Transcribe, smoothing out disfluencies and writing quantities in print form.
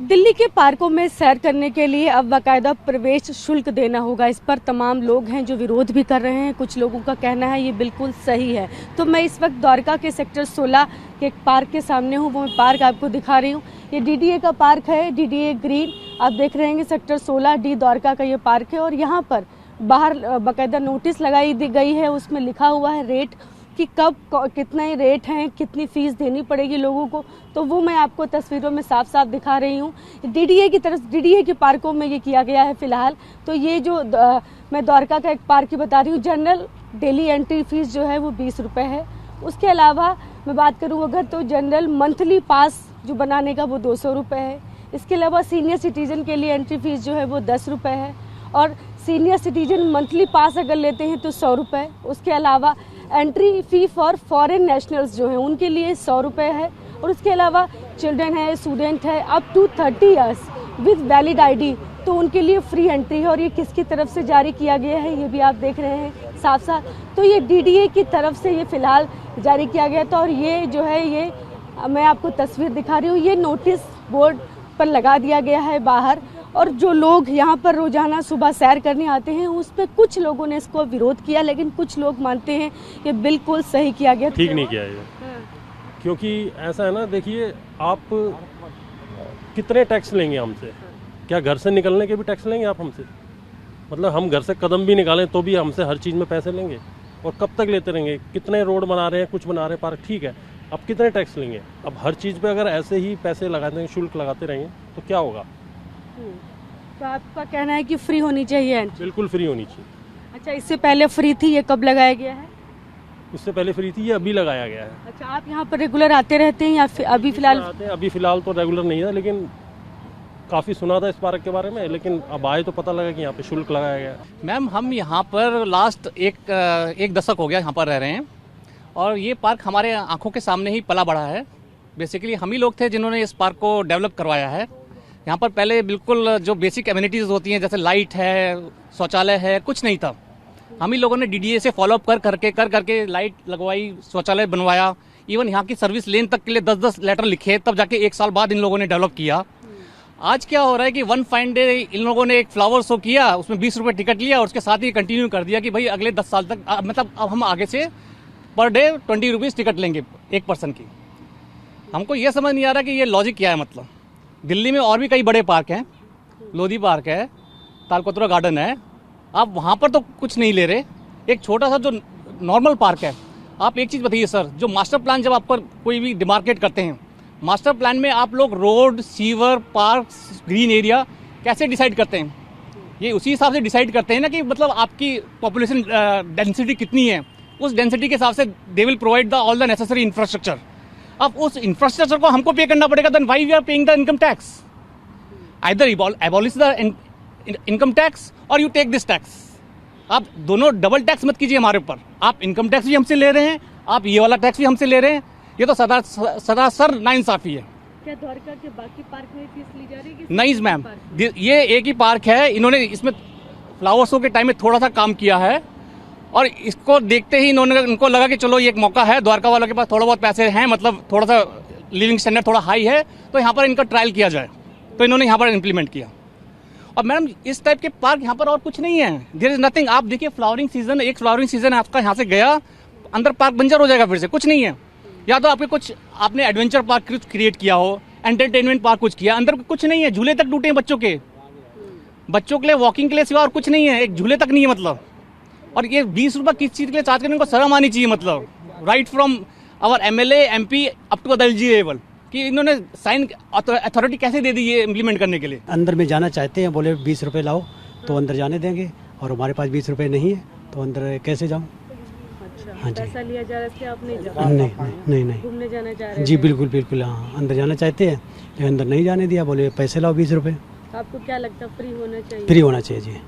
दिल्ली के पार्कों में सैर करने के लिए अब बाकायदा प्रवेश शुल्क देना होगा। इस पर तमाम लोग हैं जो विरोध भी कर रहे हैं। कुछ लोगों का कहना है ये बिल्कुल सही है। तो मैं इस वक्त द्वारका के सेक्टर 16 के एक पार्क के सामने हूँ। वो मैं पार्क आपको दिखा रही हूँ। ये डीडीए का पार्क है, डीडीए ग्रीन। आप देख रहे हैं सेक्टर 16 डी द्वारका का ये पार्क है और यहाँ पर बाहर बाकायदा नोटिस लगाई गई है। उसमें लिखा हुआ है रेट कि कब कितने रेट हैं, कितनी फीस देनी पड़ेगी लोगों को। तो वो मैं आपको तस्वीरों में साफ साफ दिखा रही हूँ। डीडीए की तरफ, डीडीए के पार्कों में ये किया गया है फिलहाल। तो ये जो मैं द्वारका का एक पार्क की बता रही हूँ। जनरल डेली एंट्री फीस जो है वो 20 रुपये है। उसके अलावा मैं बात करूँ अगर तो जनरल मंथली पास जो बनाने का वो 200 रुपये है। इसके अलावा सीनियर सिटीजन के लिए एंट्री फीस जो है वो 10 रुपये है और सीनियर सिटीजन मंथली पास अगर लेते हैं तो 100 रुपये। उसके अलावा entry fee for foreign nationals जो हैं उनके लिए 100 रुपये है और उसके अलावा चिल्ड्रन है, स्टूडेंट है up to 30 years with valid ID तो उनके लिए फ्री एंट्री है। और ये किसकी तरफ से जारी किया गया है ये भी आप देख रहे हैं साफ साफ। तो ये डीडीए की तरफ से ये फिलहाल जारी किया गया था और ये जो है ये मैं आपको तस्वीर दिखा रही हूँ। ये नोटिस बोर्ड पर लगा दिया गया है बाहर और जो लोग यहाँ पर रोजाना सुबह सैर करने आते हैं उस पर कुछ लोगों ने इसको विरोध किया, लेकिन कुछ लोग मानते हैं कि बिल्कुल सही किया गया। ठीक नहीं किया ये, क्योंकि ऐसा है ना, देखिए आप कितने टैक्स लेंगे हमसे? क्या घर से निकलने के भी टैक्स लेंगे आप हमसे? मतलब हम घर से कदम भी निकालें तो भी हमसे हर चीज़ में पैसे लेंगे और कब तक लेते रहेंगे? कितने रोड बना रहे हैं, कुछ बना रहे हैं पार्क, ठीक है, अब कितने टैक्स लेंगे? अब हर चीज़ पे अगर ऐसे ही पैसे लगाते हैं, शुल्क लगाते रहेंगे तो क्या होगा? तो आपका कहना है कि फ्री होनी चाहिए? बिल्कुल फ्री होनी चाहिए। अच्छा, इससे पहले फ्री थी, ये कब लगाया गया है? इससे पहले फ्री थी, ये अभी लगाया गया है। अच्छा, आप यहाँ पर रेगुलर आते रहते हैं या अभी फिलहाल? आते हैं, अभी फिलहाल तो रेगुलर नहीं है, लेकिन काफ़ी सुना था इस पार्क के बारे में, लेकिन अब आए तो पता लगा कि यहाँ पे शुल्क लगाया गया है। मैम, हम यहाँ पर लास्ट एक दशक हो गया यहाँ पर रह रहे हैं और ये पार्क हमारे आंखों के सामने ही पला बढ़ा है। बेसिकली हम ही लोग थे जिन्होंने इस पार्क को डेवलप करवाया है। यहाँ पर पहले बिल्कुल जो बेसिक एमिनिटीज़ होती हैं जैसे लाइट है, शौचालय है, कुछ नहीं था। हम ही लोगों ने डीडीए से फॉलोअप कर करके लाइट लगवाई, शौचालय बनवाया। इवन यहाँ की सर्विस लेन तक के लिए 10-10 लेटर लिखे, तब जाके 1 साल बाद इन लोगों ने डेवलप किया। आज क्या हो रहा है कि वन फाइन डे इन लोगों ने एक फ्लावर शो किया, उसमें 20 रुपये टिकट लिया और उसके साथ ही कंटिन्यू कर दिया कि भाई अगले 10 साल तक मतलब अब हम आगे से पर डे 20 रुपीज़ टिकट लेंगे एक पर्सन की। हमको ये समझ नहीं आ रहा कि ये लॉजिक क्या है। मतलब दिल्ली में और भी कई बड़े पार्क हैं, लोधी पार्क है, तालकतोरा गार्डन है, आप वहाँ पर तो कुछ नहीं ले रहे। एक छोटा सा जो नॉर्मल पार्क है, आप एक चीज़ बताइए सर, जो मास्टर प्लान जब आप पर कोई भी डिमार्केट करते हैं, मास्टर प्लान में आप लोग road, sewer, park, green area कैसे डिसाइड करते हैं? ये उसी हिसाब से डिसाइड करते हैं ना कि मतलब आपकी पॉपुलेशन डेंसिटी कितनी है, उस डेंसिटी के हिसाब से they will provide the all the necessary infrastructure. अब उस इंफ्रास्ट्रक्चर को हमको पे करना पड़ेगा, then why we are paying the income tax? Either abolish the income tax और यू टेक दिस टैक्स। आप दोनों डबल टैक्स मत कीजिए हमारे ऊपर। आप इनकम टैक्स भी हमसे ले रहे हैं, आप ये वाला टैक्स भी हमसे ले रहे हैं। ये तो सरासर नाइंसाफी है। क्या द्वारका के बाकी पार्क में फीस ली जा रही है? नहीं मैम, ये एक ही पार्क है। इन्होंने इसमें फ्लावर शो के टाइम में थोड़ा सा काम किया है और इसको देखते ही इनको लगा कि चलो ये एक मौका है, द्वारका वालों के पास थोड़ा बहुत पैसे हैं, मतलब थोड़ा सा लिविंग स्टैंडर्ड थोड़ा हाई है, तो यहाँ पर इनका ट्रायल किया जाए, तो इन्होंने यहाँ पर इम्प्लीमेंट किया। और मैडम इस टाइप के पार्क यहाँ पर और कुछ नहीं है, देयर इज नथिंग। आप देखिए फ्लावरिंग सीजन, एक फ्लावरिंग सीजन आपका यहाँ से गया, अंदर पार्क बंजर हो जाएगा, फिर से कुछ नहीं है। या तो आपके कुछ आपने एडवेंचर पार्क कुछ क्रिएट किया हो, एंटरटेनमेंट पार्क कुछ किया, अंदर कुछ नहीं है। झूले तक टूटे हैं बच्चों के लिए वॉकिंग के लिए सिवा और कुछ नहीं है, एक झूले तक नहीं है मतलब। और ये 20 रुपये किस चीज़ के लिए चार्ज करने को शर्म आनी चाहिए। मतलब right from our MLA MP up to the LG level कि इन्होंने साइन अथॉरिटी कैसे दे दी ये इम्प्लीमेंट करने के लिए। अंदर में जाना चाहते हैं, बोले 20 रुपये लाओ तो अंदर जाने देंगे और हमारे पास 20 रुपये नहीं है तो अंदर कैसे जाऊँ? अच्छा, हाँ जी, पैसा लिया जा रहा है, आप नहीं घूमने जाना चाह रहे हैं? जी बिल्कुल, हाँ अंदर जाना चाहते हैं लेकिन अंदर नहीं जाने दिया, बोले पैसे लाओ 20 रुपये। आपको क्या लगता है फ्री होना चाहिए? फ्री होना चाहिए जी।